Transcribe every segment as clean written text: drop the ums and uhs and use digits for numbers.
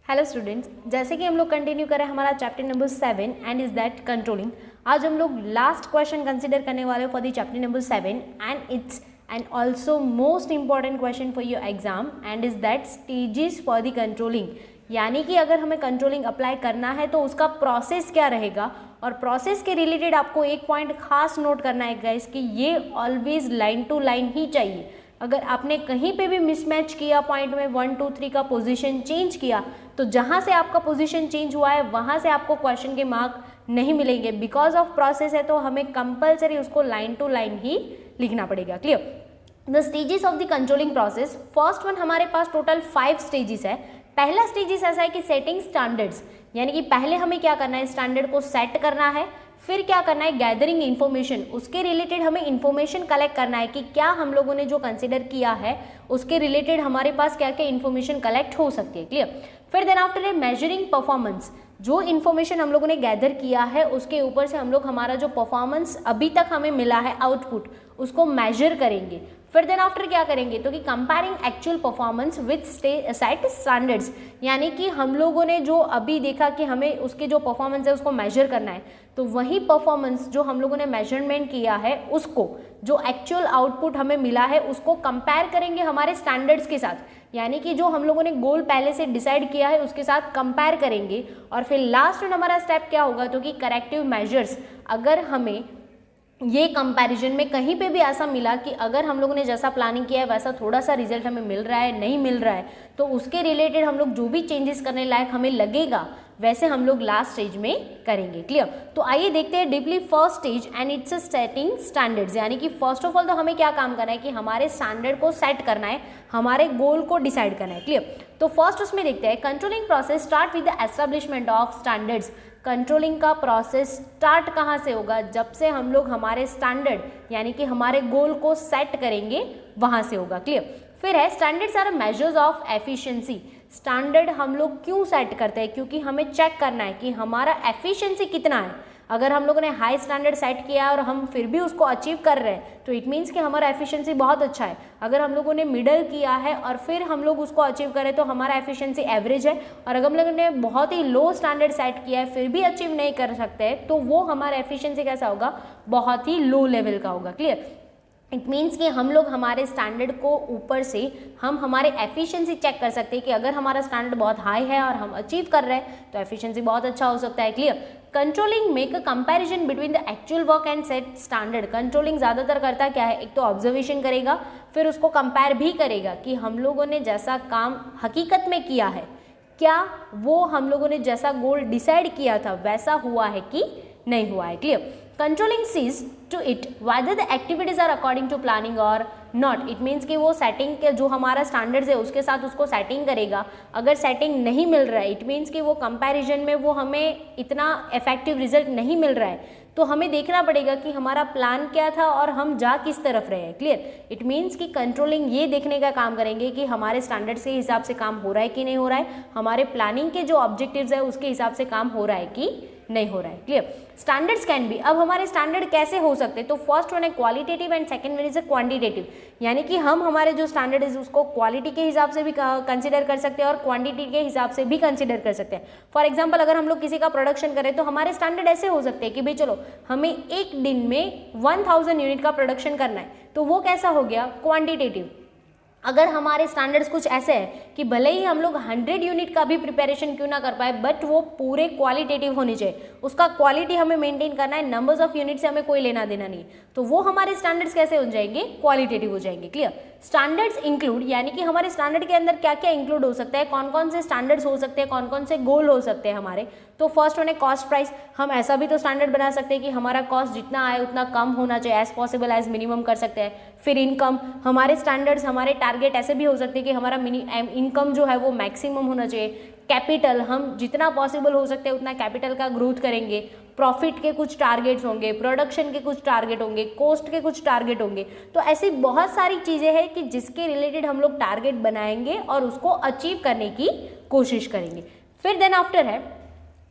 Hello students, जैसे कि हम लोग कंटिन्यू करें हमारा chapter number 7 and is that controlling. आज हम लोग लास्ट क्वेश्चन कंसीडर करने वाले for the chapter number 7 and it's and also most important question for your exam and is that stages for the controlling. यानी कि अगर हमें कंट्रोलिंग अप्लाई करना है तो उसका प्रोसेस क्या रहेगा, और प्रोसेस के रिलेटेड आपको एक पॉइंट खास नोट करना है गाइस कि ये ऑलवेज लाइन टू लाइन ही चाहिए। अगर आपने कहीं पे भी मिसमैच किया पॉइंट में 1 2 3 का पोजीशन चेंज किया तो जहाँ से आपका पोजीशन चेंज हुआ है वहाँ से आपको क्वेश्चन के मार्क नहीं मिलेंगे। बिकॉज ऑफ प्रोसेस है तो हमें कंपलसरी उसको लाइन टू लाइन ही लिखना पड़ेगा। Clear? The stages of the controlling process, first one हमारे पास टोटल 5 स्टेजेस है। पहला स्टेजेस ऐसा है कि सेटिंग स्टैंडर्ड्स, यानी कि पहले हमें क्या करना है, स्टैंडर्ड को सेट करना है। फिर क्या करना है, गैदरिंग इन्फॉर्मेशन, उसके रिलेटेड हमें इन्फॉर्मेशन कलेक्ट करना है कि क्या हम लोगों ने जो कंसिडर किया है उसके रिलेटेड हमारे पास क्या क्या इन्फॉर्मेशन कलेक्ट हो सकती है। क्लियर? फिर then after a measuring performance, जो इन्फॉर्मेशन हम लोगों ने गैदर किया है उसके ऊपर से हम लोग हमारा जो परफॉर्मेंस अभी तक हमें मिला है आउटपुट उसको मेजर करेंगे। फिर देन आफ्टर क्या करेंगे तो कि comparing actual performance with set standards, यानी कि हम लोगों ने जो अभी देखा कि हमें उसके जो परफॉर्मेंस है उसको मेजर करना है, तो वही परफॉर्मेंस जो हम लोगों ने मेजरमेंट किया है उसको जो एक्चुअल आउटपुट हमें मिला है उसको कंपेयर करेंगे हमारे स्टैंडर्ड्स के साथ, यानी कि जो हम लोगों ने गोल पहले से डिसाइड किया है उसके साथ कंपेयर करेंगे। और फिर लास्ट में हमारा स्टेप क्या होगा तो कि करेक्टिव मेजर्स, अगर हमें ये कंपैरिजन में कहीं पे भी ऐसा मिला कि अगर हम लोगों ने जैसा प्लानिंग किया है वैसा थोड़ा सा रिजल्ट हमें मिल रहा है, नहीं मिल रहा है, तो उसके रिलेटेड हम लोग जो भी चेंजेस करने लायक हमें लगेगा वैसे हम लोग लास्ट स्टेज में करेंगे। क्लियर? तो आइए देखते हैं deeply first stage and it's setting standards, यानी कि फर्स्ट ऑफ ऑल तो हमें क्या काम करना है कि हमारे स्टैंडर्ड को सेट करना है, हमारे गोल को डिसाइड करना है। क्लियर? तो फर्स्ट उसमें देखते हैं controlling process start with the establishment of standards. Controlling का प्रोसेस स्टार्ट कहाँ से होगा, जब से हम लोग हमारे स्टैंडर्ड यानी कि हमारे गोल को सेट करेंगे वहाँ से होगा। क्लियर? फिर है standards are measures of efficiency. Standard हम लोग क्यों सेट करते हैं, क्योंकि हमें चेक करना है कि हमारा एफिशिएंसी कितना है। अगर हम लोगों ने हाई स्टैंडर्ड सेट किया और हम फिर भी उसको अचीव कर रहे हैं तो इट मीन्स कि हमारा एफिशिएंसी बहुत अच्छा है। अगर हम लोगों ने मिडल किया है और फिर हम लोग उसको अचीव करें तो हमारा एफिशिएंसी एवरेज है, और अगर हम लोगों ने बहुत ही लो स्टैंडर्ड सेट किया है फिर भी अचीव नहीं कर सकते तो वो हमारा एफिशिएंसी कैसा होगा, बहुत ही लो लेवल का होगा। क्लियर? इट मीन्स कि हम लोग हमारे स्टैंडर्ड को ऊपर से हम हमारे एफिशिएंसी चेक कर सकते हैं कि अगर हमारा स्टैंडर्ड बहुत हाई है और हम अचीव कर रहे हैं तो एफिशिएंसी बहुत अच्छा हो सकता है। Clear? Controlling make a comparison between the actual work and set standard. Controlling ज़्यादातर करता क्या है, एक तो ऑब्जर्वेशन करेगा, फिर उसको कंपेयर भी करेगा कि हम लोगों ने जैसा काम हकीकत में किया है क्या वो हम लोगों ने जैसा गोल डिसाइड किया था वैसा हुआ है कि नहीं हुआ है। Clear? Controlling sees to it whether the activities are according to planning or not। It means कि वो सेटिंग के जो हमारा स्टैंडर्ड्स है उसके साथ उसको सेटिंग करेगा। अगर सेटिंग नहीं मिल रहा है इट मीन्स कि वो कंपैरिजन में वो हमें इतना इफेक्टिव रिजल्ट नहीं मिल रहा है, तो हमें देखना पड़ेगा कि हमारा प्लान क्या था और हम जा किस तरफ रहे हैं। क्लियर? इट मीन्स कि कंट्रोलिंग ये देखने का काम करेंगे कि हमारे स्टैंडर्ड्स के हिसाब से काम हो रहा है कि नहीं हो रहा है, हमारे प्लानिंग के जो ऑब्जेक्टिव्स है उसके हिसाब से काम हो रहा है कि नहीं हो रहा है। क्लियर? स्टैंडर्ड्स कैन बी, अब हमारे स्टैंडर्ड कैसे हो सकते हैं, तो फर्स्ट वन है qualitative and second one is quantitative, यानी कि हम हमारे जो स्टैंडर्ड है उसको क्वालिटी के हिसाब से भी कंसीडर कर सकते हैं और क्वांटिटी के हिसाब से भी कंसीडर कर सकते हैं। फॉर एग्जांपल अगर हम लोग किसी का प्रोडक्शन करें तो हमारे स्टैंडर्ड ऐसे हो सकते हैं कि भाई चलो हमें एक दिन में 1000 यूनिट का प्रोडक्शन करना है, तो वो कैसा हो गया, क्वांटिटेटिव। अगर हमारे स्टैंडर्ड्स कुछ ऐसे हैं कि भले ही हम लोग 100 यूनिट का भी प्रिपरेशन क्यों ना कर पाए बट वो पूरे क्वालिटेटिव होनी चाहिए, उसका क्वालिटी हमें मेंटेन करना है, नंबर्स ऑफ यूनिट से हमें कोई लेना देना नहीं, तो वो हमारे स्टैंडर्ड्स कैसे हो जाएंगे, क्वालिटेटिव हो जाएंगे। क्लियर? स्टैंडर्ड्स इंक्लूड, यानी कि हमारे स्टैंडर्ड के अंदर क्या क्या इंक्लूड हो सकता है, कौन कौन से स्टैंडर्ड्स हो सकते हैं, कौन कौन से गोल हो सकते हैं हमारे। तो फर्स्ट वन है कॉस्ट प्राइस। हम ऐसा भी तो स्टैंडर्ड बना सकते हैं कि हमारा कॉस्ट जितना आए उतना कम होना चाहिए, एज पॉसिबल एज मिनिमम कर सकते हैं। फिर इनकम, हमारे स्टैंडर्ड्स हमारे टारगेट ऐसे भी हो सकते हैं कि हमारा इनकम जो है वो मैक्सिमम होना चाहिए। कैपिटल, हम जितना पॉसिबल हो सकते हैं उतना कैपिटल का ग्रोथ करेंगे। प्रॉफिट के कुछ टारगेट्स होंगे, प्रोडक्शन के कुछ टारगेट होंगे, कॉस्ट के कुछ टारगेट होंगे। तो ऐसी बहुत सारी चीज़ें हैं कि जिसके रिलेटेड हम लोग टारगेट बनाएंगे और उसको अचीव करने की कोशिश करेंगे। फिर देन आफ्टर है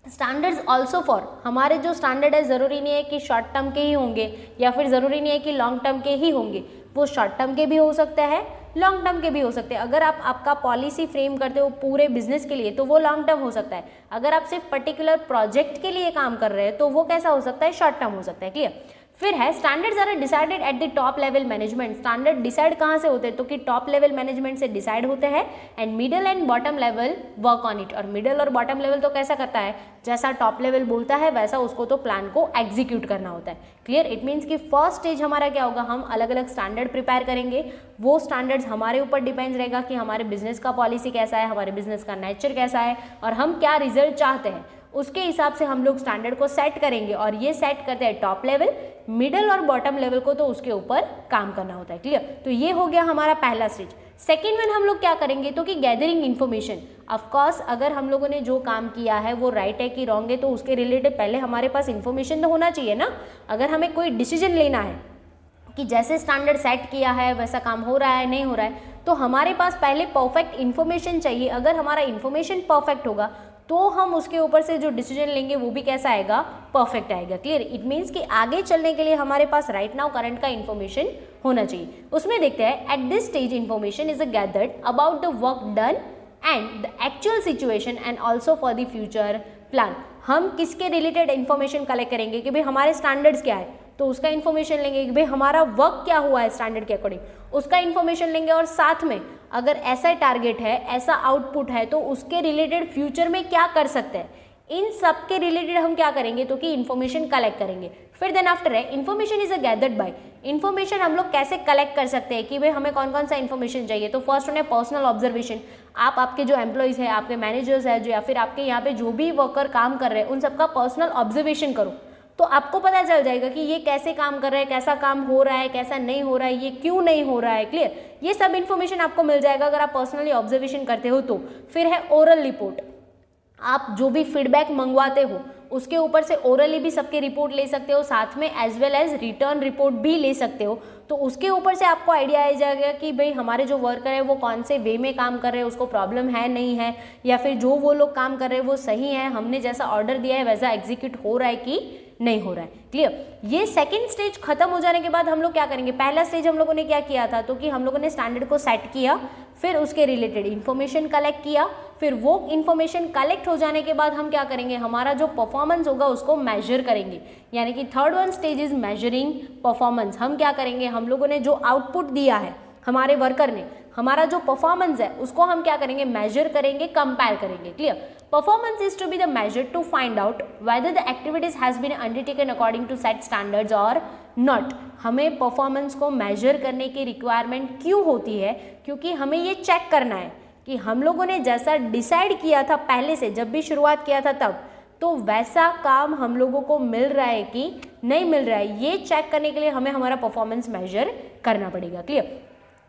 स्टैंडर्ड्स ऑल्सो फॉर, हमारे जो स्टैंडर्ड है ज़रूरी नहीं है कि शॉर्ट टर्म के ही होंगे या फिर ज़रूरी नहीं है कि लॉन्ग टर्म के ही होंगे, वो शॉर्ट टर्म के भी हो सकता है, लॉन्ग टर्म के भी हो सकते हैं। अगर आप आपका पॉलिसी फ्रेम करते हो पूरे बिजनेस के लिए तो वो लॉन्ग टर्म हो सकता है। अगर आप सिर्फ पर्टिकुलर प्रोजेक्ट के लिए काम कर रहे हैं तो वो कैसा हो सकता है, शॉर्ट टर्म हो सकता है। क्लियर। फिर है standards are decided at the top level management. Standard decide कहाँ से होते हैं, तो कि टॉप लेवल मैनेजमेंट से डिसाइड होते हैं, and middle and bottom level work on it. और मिडल और बॉटम लेवल तो कैसा करता है, जैसा टॉप लेवल बोलता है वैसा उसको तो प्लान को एग्जीक्यूट करना होता है। क्लियर। इट मीन्स कि फर्स्ट स्टेज हमारा क्या होगा, हम अलग अलग स्टैंडर्ड प्रिपेयर करेंगे। वो स्टैंडर्ड्स हमारे ऊपर डिपेंड रहेगा कि हमारे बिजनेस का पॉलिसी कैसा है, हमारे बिजनेस का नेचर कैसा है और हम क्या रिजल्ट चाहते हैं, उसके हिसाब से हम लोग स्टैंडर्ड को सेट करेंगे। और ये सेट करते हैं टॉप लेवल, मिडल और बॉटम लेवल को तो उसके ऊपर काम करना होता है। क्लियर। तो ये हो गया हमारा पहला स्टेज। सेकेंड वन हम लोग क्या करेंगे, तो कि गैदरिंग इन्फॉर्मेशन। ऑफकोर्स अगर हम लोगों ने जो काम किया है वो राइट है कि रॉन्ग है तो उसके रिलेटेड पहले हमारे पास इन्फॉर्मेशन तो होना चाहिए ना। अगर हमें कोई डिसीजन लेना है कि जैसे स्टैंडर्ड सेट किया है वैसा काम हो रहा है नहीं हो रहा है, तो हमारे पास पहले परफेक्ट इन्फॉर्मेशन चाहिए। अगर हमारा इन्फॉर्मेशन परफेक्ट होगा तो हम उसके ऊपर से जो डिसीजन लेंगे वो भी कैसा आएगा, परफेक्ट आएगा। क्लियर। इट मीन्स कि आगे चलने के लिए हमारे पास राइट नाउ करंट का इन्फॉर्मेशन होना चाहिए। उसमें देखते हैं at this stage information is gathered about the work done and the actual situation and also for the future plan. हम किसके रिलेटेड इन्फॉर्मेशन कलेक्ट करेंगे कि भाई हमारे स्टैंडर्ड्स क्या है, तो उसका इन्फॉर्मेशन लेंगे कि भाई हमारा वर्क क्या हुआ है स्टैंडर्ड के अकॉर्डिंग, उसका इन्फॉर्मेशन लेंगे। और साथ में अगर ऐसा टारगेट है, ऐसा आउटपुट है, तो उसके रिलेटेड फ्यूचर में क्या कर सकते हैं, इन सब के रिलेटेड हम क्या करेंगे, तो कि इन्फॉर्मेशन कलेक्ट करेंगे। फिर देन आफ्टर है information is gathered bye. Information हम लोग कैसे कलेक्ट कर सकते हैं कि भाई हमें कौन कौन सा इन्फॉर्मेशन चाहिए। तो फर्स्ट वन है पर्सनल ऑब्जर्वेशन। आप आपके जो एम्प्लॉइज है, आपके मैनेजर्स है जो, या फिर आपके यहाँ पे जो भी वर्कर काम कर रहे हैं, उन सबका पर्सनल ऑब्जर्वेशन करो तो आपको पता चल जाएगा कि ये कैसे काम कर रहा है, कैसा काम हो रहा है, कैसा नहीं हो रहा है, ये क्यों नहीं हो रहा है। क्लियर। ये सब इन्फॉर्मेशन आपको मिल जाएगा अगर आप पर्सनली ऑब्जर्वेशन करते हो तो। फिर है ओरल रिपोर्ट। आप जो भी फीडबैक मंगवाते हो उसके ऊपर से ओरली भी सबके रिपोर्ट ले सकते हो, साथ में as well as return report भी ले सकते हो। तो उसके ऊपर से आपको आइडिया आ जाएगा कि भाई हमारे जो वर्कर है वो कौन से वे में काम कर रहे हैं, उसको प्रॉब्लम है नहीं है, या फिर जो वो लोग काम कर रहे हैं वो सही है, हमने जैसा ऑर्डर दिया है वैसा एग्जीक्यूट हो रहा है कि नहीं हो रहा है। क्लियर। ये सेकंड स्टेज खत्म हो जाने के बाद हम लोग क्या करेंगे, पहला स्टेज हम लोगों ने क्या किया था, तो कि हम लोगों ने स्टैंडर्ड को सेट किया, फिर उसके रिलेटेड इन्फॉर्मेशन कलेक्ट किया, फिर वो इन्फॉर्मेशन कलेक्ट हो जाने के बाद हम क्या करेंगे, हमारा जो परफॉर्मेंस होगा उसको मेजर करेंगे। यानी कि third one stage is measuring performance. हम क्या करेंगे, हम लोगों ने जो आउटपुट दिया है हमारे वर्कर ने, हमारा जो परफॉर्मेंस है उसको हम क्या करेंगे, मेजर करेंगे, कंपेयर करेंगे। Clear. Performance is to be the measure to find out whether the activities has been undertaken according to set standards और नॉट। हमें परफॉर्मेंस को मेजर करने की रिक्वायरमेंट क्यों होती है, क्योंकि हमें ये चेक करना है कि हम लोगों ने जैसा डिसाइड किया था पहले से, जब भी शुरुआत किया था तब, तो वैसा काम हम लोगों को मिल रहा है कि नहीं मिल रहा है। ये चेक करने के लिए हमें हमारा परफॉर्मेंस मेजर करना पड़ेगा। क्लियर।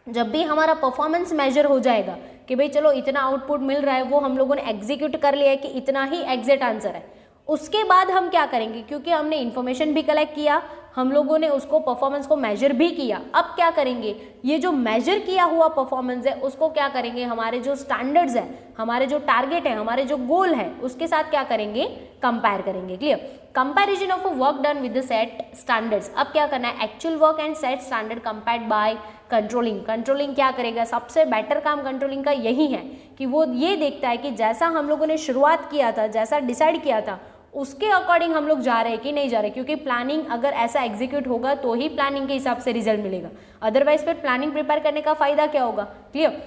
जब भी हमारा परफॉर्मेंस मेजर हो जाएगा कि भाई चलो इतना आउटपुट मिल रहा है, वो हम लोगों ने एग्जीक्यूट कर लिया है कि इतना ही एग्जैक्ट आंसर है, उसके बाद हम क्या करेंगे, क्योंकि हमने इन्फॉर्मेशन भी कलेक्ट किया, हम लोगों ने उसको परफॉर्मेंस को मेजर भी किया, अब क्या करेंगे, ये जो मेजर किया हुआ परफॉर्मेंस है उसको क्या करेंगे, हमारे जो स्टैंडर्ड्स है, हमारे जो टारगेट है, हमारे जो गोल है उसके साथ क्या करेंगे, कंपेयर करेंगे। Clear. Comparison of a work done with the set standards. अब क्या करना है, actual work and set standard compared by controlling. Controlling क्या करेगा, सबसे बेटर काम कंट्रोलिंग का यही है कि वो ये देखता है कि जैसा हम लोगों ने शुरुआत किया था, जैसा डिसाइड किया था, उसके अकॉर्डिंग हम लोग जा रहे हैं कि नहीं जा रहे, क्योंकि प्लानिंग अगर ऐसा एग्जीक्यूट होगा तो ही प्लानिंग के हिसाब से रिजल्ट मिलेगा, अदरवाइज फिर प्लानिंग प्रिपेयर करने का फायदा क्या होगा। Clear.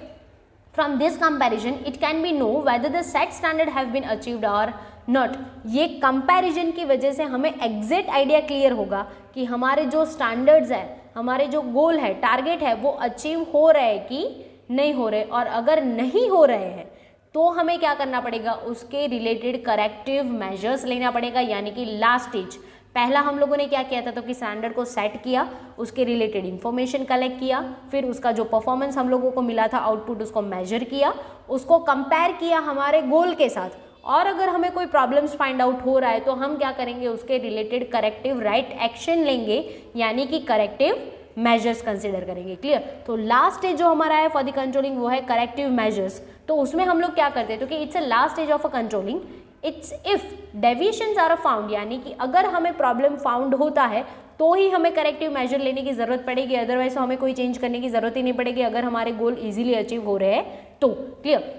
From this comparison, it can be know whether the set standard have been achieved or not. ये comparison की वजह से हमें एग्जैक्ट आइडिया क्लियर होगा कि हमारे जो स्टैंडर्ड्स है, हमारे जो गोल है, टारगेट है, वो अचीव हो रहे कि नहीं हो रहे, और अगर नहीं हो रहे हैं तो हमें क्या करना पड़ेगा, उसके रिलेटेड करेक्टिव मेजर्स लेना पड़ेगा। यानी कि लास्ट स्टेज, पहला हम लोगों ने क्या किया था, तो कि स्टैंडर्ड को सेट किया, उसके रिलेटेड इन्फॉर्मेशन कलेक्ट किया, फिर उसका जो परफॉर्मेंस हम लोगों को मिला था आउटपुट उसको मेजर किया, उसको कंपेयर किया हमारे गोल के साथ, और अगर हमें कोई प्रॉब्लम्स फाइंड आउट हो रहा है तो हम क्या करेंगे, उसके रिलेटेड करेक्टिव राइट एक्शन लेंगे, यानी कि करेक्टिव मेजर्स कंसिडर करेंगे। क्लियर। तो लास्ट स्टेज जो हमारा है फॉर द कंट्रोलिंग वो है करेक्टिव मेजर्स। तो उसमें हम लोग क्या करते हैं, तो कि it's a last stage of a controlling, it's if deviations are found, यानी कि अगर हमें प्रॉब्लम फाउंड होता है तो ही हमें करेक्टिव मेजर लेने की ज़रूरत पड़ेगी, अदरवाइज तो हमें कोई चेंज करने की ज़रूरत ही नहीं पड़ेगी अगर हमारे गोल इजीली अचीव हो रहे हैं तो। Clear?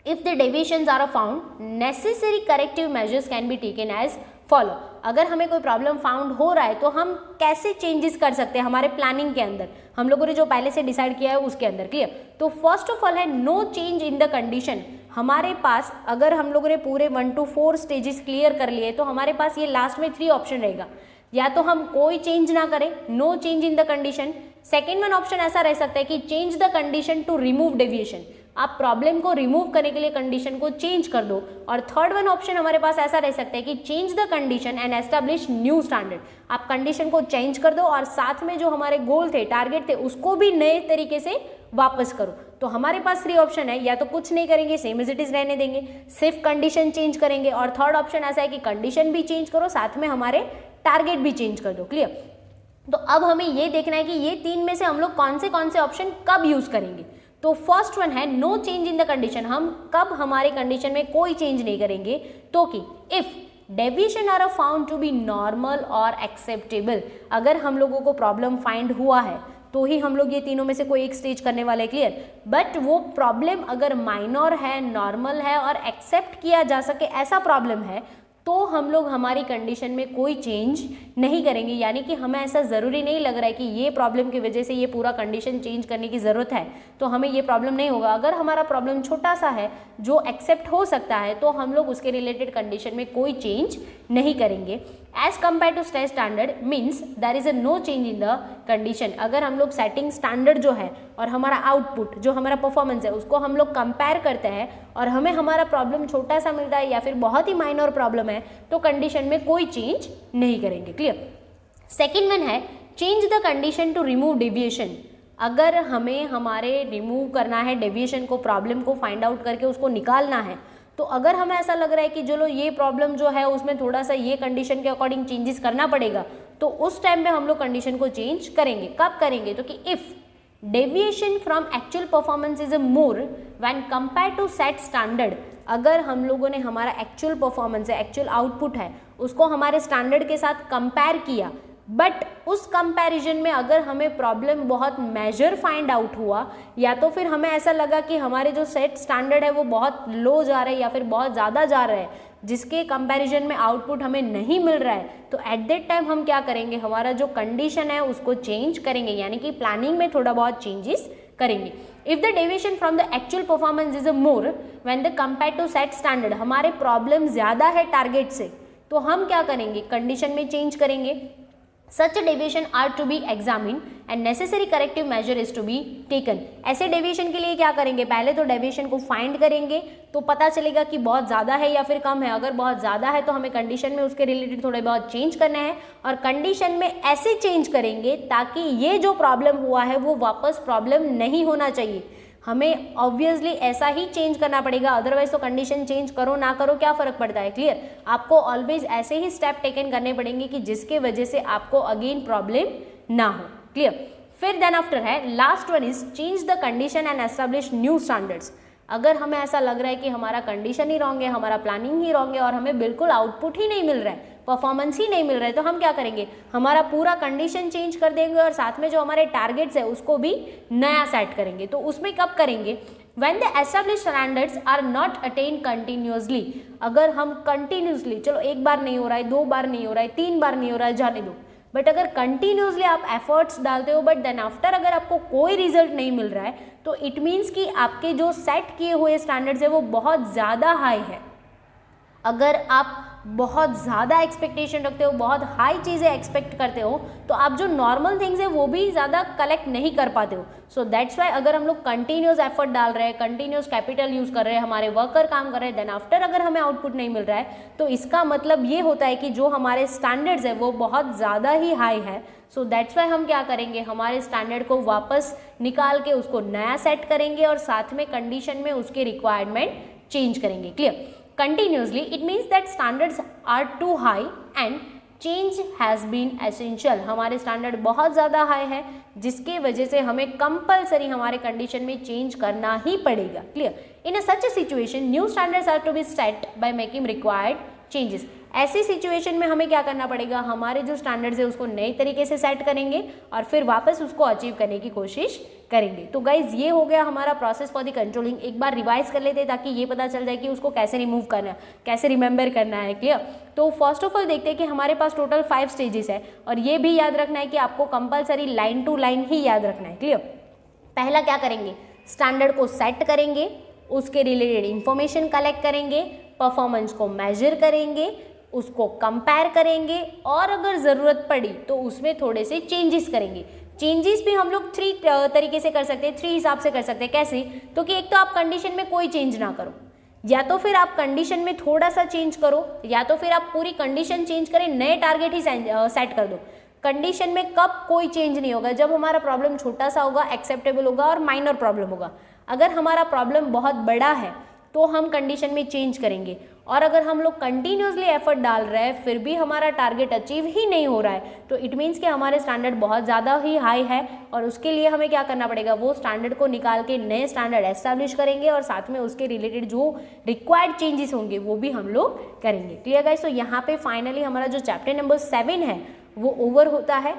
If the deviations are found, necessary corrective measures can be taken as follow. अगर हमें कोई प्रॉब्लम फाउंड हो रहा है तो हम कैसे चेंजेस कर सकते हैं हमारे प्लानिंग के अंदर, हम लोगों ने जो पहले से डिसाइड किया है उसके अंदर। क्लियर? तो फर्स्ट ऑफ ऑल है no change in the condition. हमारे पास अगर हम लोगों ने पूरे 1 to 4 स्टेजेस क्लियर कर लिए तो हमारे पास ये लास्ट में 3 ऑप्शन रहेगा, या तो हम कोई चेंज ना करें, no change in the condition. Second one option ऐसा रह सकता है कि change the condition to remove deviation, आप प्रॉब्लम को रिमूव करने के लिए कंडीशन को चेंज कर दो। और थर्ड वन ऑप्शन हमारे पास ऐसा रह सकता है कि change the condition and establish new standard, आप कंडीशन को चेंज कर दो और साथ में जो हमारे गोल थे, टारगेट थे, उसको भी नए तरीके से वापस करो। तो हमारे पास 3 ऑप्शन है, या तो कुछ नहीं करेंगे, सेम एज इट इज रहने देंगे, सिर्फ कंडीशन चेंज करेंगे, और थर्ड ऑप्शन ऐसा है कि कंडीशन भी चेंज करो, साथ में हमारे टारगेट भी चेंज कर दो। क्लियर? तो अब हमें ये देखना है कि ये 3 में से हम लोग कौन से ऑप्शन कब यूज करेंगे। तो फर्स्ट वन है no change in the condition, हम कब हमारे कंडीशन में कोई चेंज नहीं करेंगे, तो कि if deviation are found to be normal और एक्सेप्टेबल, अगर हम लोगों को प्रॉब्लम फाइंड हुआ है तो ही हम लोग ये तीनों में से कोई एक स्टेज करने वाले हैं। क्लियर? बट वो प्रॉब्लम अगर माइनर है, नॉर्मल है और एक्सेप्ट किया जा सके ऐसा प्रॉब्लम है तो हम लोग हमारी कंडीशन में कोई चेंज नहीं करेंगे। यानी कि हमें ऐसा ज़रूरी नहीं लग रहा है कि ये प्रॉब्लम की वजह से ये पूरा कंडीशन चेंज करने की ज़रूरत है तो हमें ये प्रॉब्लम नहीं होगा। अगर हमारा प्रॉब्लम छोटा सा है जो एक्सेप्ट हो सकता है तो हम लोग उसके रिलेटेड कंडीशन में कोई चेंज नहीं करेंगे। As compare to set standard means there is a no change in the condition. अगर हम लोग सेटिंग स्टैंडर्ड जो है और हमारा आउटपुट जो हमारा परफॉर्मेंस है उसको हम लोग कंपेयर करते हैं और हमें हमारा प्रॉब्लम छोटा सा मिलता है या फिर बहुत ही माइनर प्रॉब्लम है तो कंडीशन में कोई चेंज नहीं करेंगे। क्लियर? सेकेंड वन है change the condition to remove deviation. अगर हमें हमारे रिमूव करना है डेविएशन को, प्रॉब्लम को फाइंड आउट करके उसको निकालना है, तो अगर हमें ऐसा लग रहा है कि चलो ये प्रॉब्लम जो है उसमें थोड़ा सा ये कंडीशन के अकॉर्डिंग चेंजेस करना पड़ेगा तो उस टाइम में हम लोग कंडीशन को चेंज करेंगे। कब करेंगे? तो कि if deviation from actual performance is more when compare to set standard, अगर हम लोगों ने हमारा एक्चुअल परफॉर्मेंस है, एक्चुअल आउटपुट है, उसको हमारे स्टैंडर्ड के साथ कंपेयर किया, बट उस कंपैरिजन में अगर हमें प्रॉब्लम बहुत मेजर फाइंड आउट हुआ या तो फिर हमें ऐसा लगा कि हमारे जो सेट स्टैंडर्ड है वो बहुत लो जा रहे हैं या फिर बहुत ज़्यादा जा रहे हैं जिसके कंपैरिजन में आउटपुट हमें नहीं मिल रहा है, तो एट दैट टाइम हम क्या करेंगे, हमारा जो कंडीशन है उसको चेंज करेंगे, यानी कि प्लानिंग में थोड़ा बहुत चेंजेस करेंगे। If the deviation from the actual performance is more when the compare to set standard, हमारे प्रॉब्लम ज़्यादा है टारगेट से, तो हम क्या करेंगे, कंडीशन में चेंज करेंगे। Such a deviation are to be examined and necessary corrective measure is to be taken। ऐसे डेविएशन के लिए क्या करेंगे, पहले तो डेविएशन को फाइंड करेंगे तो पता चलेगा कि बहुत ज़्यादा है या फिर कम है। अगर बहुत ज़्यादा है तो हमें कंडीशन में उसके रिलेटेड थोड़े बहुत चेंज करना है और कंडीशन में ऐसे चेंज करेंगे ताकि ये जो प्रॉब्लम हुआ है वो वापस प्रॉब्लम नहीं होना चाहिए। हमें ऑब्वियसली ऐसा ही चेंज करना पड़ेगा, अदरवाइज तो कंडीशन चेंज करो ना करो क्या फ़र्क पड़ता है। क्लियर? आपको ऑलवेज ऐसे ही स्टेप टेकन करने पड़ेंगे कि जिसके वजह से आपको अगेन प्रॉब्लम ना हो। क्लियर? फिर देन आफ्टर है last one is change the condition and establish new standards. अगर हमें ऐसा लग रहा है कि हमारा कंडीशन ही रॉन्ग है, हमारा प्लानिंग ही रॉन्ग है और हमें बिल्कुल आउटपुट ही नहीं मिल रहा है, परफॉर्मेंस ही नहीं मिल रहा है, तो हम क्या करेंगे, हमारा पूरा कंडीशन चेंज कर देंगे और साथ में जो हमारे टारगेट्स है उसको भी नया सेट करेंगे। तो उसमें कब करेंगे, when the established standards are not attain continuously. अगर हम कंटिन्यूसली, चलो एक बार नहीं हो रहा है, 2 बार नहीं हो रहा है, 3 बार नहीं हो रहा है, जाने दो, बट अगर कंटिन्यूसली आप एफर्ट्स डालते हो बट देन आफ्टर अगर आपको कोई रिजल्ट नहीं मिल रहा है तो इट मीन्स कि आपके जो सेट किए हुए स्टैंडर्ड्स है वो बहुत ज़्यादा हाई है। अगर आप बहुत ज़्यादा एक्सपेक्टेशन रखते हो, बहुत हाई चीज़ें एक्सपेक्ट करते हो, तो आप जो नॉर्मल थिंग्स है वो भी ज़्यादा कलेक्ट नहीं कर पाते हो। सो दैट्स वाई अगर हम लोग कंटिन्यूस एफर्ट डाल रहे हैं, कंटिन्यूस कैपिटल यूज़ कर रहे हैं, हमारे वर्कर काम कर रहे हैं, देन आफ्टर अगर हमें आउटपुट नहीं मिल रहा है तो इसका मतलब ये होता है कि जो हमारे स्टैंडर्ड्स है वो बहुत ज़्यादा ही हाई है। सो दैट्स वाई हम क्या करेंगे, हमारे स्टैंडर्ड को वापस निकाल के उसको नया सेट करेंगे और साथ में कंडीशन में उसके रिक्वायरमेंट चेंज करेंगे। Clear? Continuously, it means that standards are too high and change has been essential। हमारे स्टैंडर्ड बहुत ज़्यादा हाई है जिसके वजह से हमें कंपलसरी हमारे कंडीशन में चेंज करना ही पड़ेगा। Clear? In a such a situation new standards are to be set by making required changes. ऐसी सिचुएशन में हमें क्या करना पड़ेगा, हमारे जो स्टैंडर्ड्स है उसको नए तरीके से सेट करेंगे और फिर वापस उसको अचीव करने की कोशिश करेंगे। तो गाइज ये हो गया हमारा प्रोसेस फॉर द कंट्रोलिंग। एक बार रिवाइज कर लेते हैं ताकि ये पता चल जाए कि उसको कैसे रिमूव करना है, कैसे रिमेंबर करना है। क्लियर? तो फर्स्ट ऑफ ऑल देखते हैं कि हमारे पास टोटल 5 स्टेजेस है और ये भी याद रखना है कि आपको कंपलसरी लाइन टू लाइन ही याद रखना है। क्लियर? पहला क्या करेंगे, स्टैंडर्ड को सेट करेंगे, उसके रिलेटेड इंफॉर्मेशन कलेक्ट करेंगे, परफॉर्मेंस को मेजर करेंगे, उसको कंपेयर करेंगे और अगर ज़रूरत पड़ी तो उसमें थोड़े से चेंजेस करेंगे। चेंजेस भी हम लोग 3 तरीके से कर सकते हैं, 3 हिसाब से कर सकते हैं। कैसे? तो कि एक तो आप कंडीशन में कोई चेंज ना करो, या तो फिर आप कंडीशन में थोड़ा सा चेंज करो, या तो फिर आप पूरी कंडीशन चेंज करें, नए टारगेट ही सेट कर दो। कंडीशन में कब कोई चेंज नहीं होगा, जब हमारा प्रॉब्लम छोटा सा होगा, एक्सेप्टेबल होगा और माइनर प्रॉब्लम होगा। अगर हमारा प्रॉब्लम बहुत बड़ा है तो हम कंडीशन में चेंज करेंगे, और अगर हम लोग कंटिन्यूसली एफर्ट डाल रहे हैं फिर भी हमारा टारगेट अचीव ही नहीं हो रहा है तो इट मीन्स कि हमारे स्टैंडर्ड बहुत ज़्यादा ही हाई है, और उसके लिए हमें क्या करना पड़ेगा, वो स्टैंडर्ड को निकाल के नए स्टैंडर्ड एस्टैब्लिश करेंगे और साथ में उसके रिलेटेड जो रिक्वायर्ड चेंजेस होंगे वो भी हम लोग करेंगे। Clear guys? तो यहाँ पे फाइनली हमारा जो चैप्टर नंबर 7 है वो ओवर होता है।